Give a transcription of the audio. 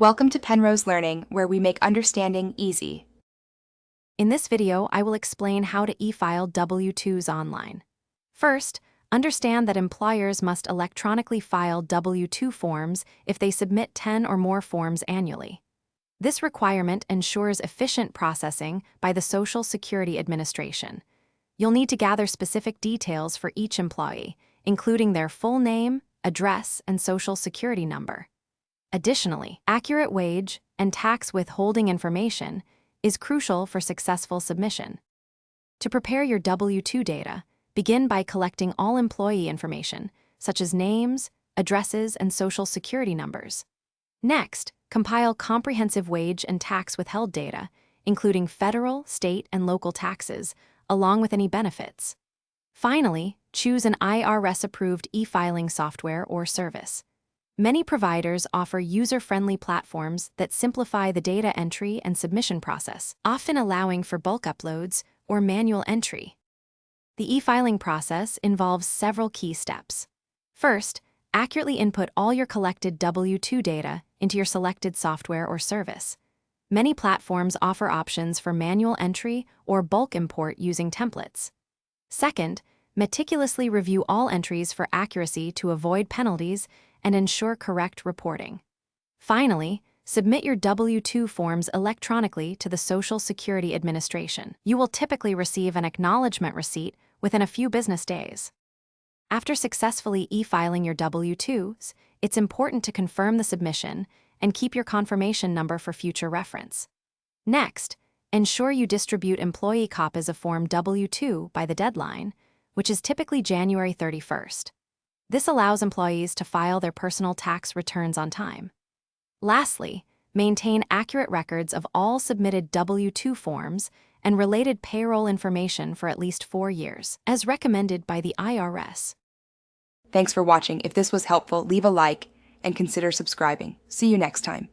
Welcome to Penrose Learning, where we make understanding easy. In this video, I will explain how to e-file W-2s online. First, understand that employers must electronically file W-2 forms if they submit 10 or more forms annually. This requirement ensures efficient processing by the Social Security Administration. You'll need to gather specific details for each employee, including their full name, address, and Social Security number. Additionally, accurate wage and tax withholding information is crucial for successful submission. To prepare your W-2 data, begin by collecting all employee information, such as names, addresses, and Social Security numbers. Next, compile comprehensive wage and tax withheld data, including federal, state, and local taxes, along with any benefits. Finally, choose an IRS-approved e-filing software or service. Many providers offer user-friendly platforms that simplify the data entry and submission process, often allowing for bulk uploads or manual entry. The e-filing process involves several key steps. First, accurately input all your collected W-2 data into your selected software or service. Many platforms offer options for manual entry or bulk import using templates. Second, meticulously review all entries for accuracy to avoid penalties and ensure correct reporting. Finally, submit your W-2 forms electronically to the Social Security Administration. You will typically receive an acknowledgement receipt within a few business days. After successfully e-filing your W-2s, it's important to confirm the submission and keep your confirmation number for future reference. Next, ensure you distribute employee copies of Form W-2 by the deadline, which is typically January 31st. This allows employees to file their personal tax returns on time. Lastly, maintain accurate records of all submitted W-2 forms and related payroll information for at least 4 years, as recommended by the IRS. Thanks for watching. If this was helpful, leave a like and consider subscribing. See you next time.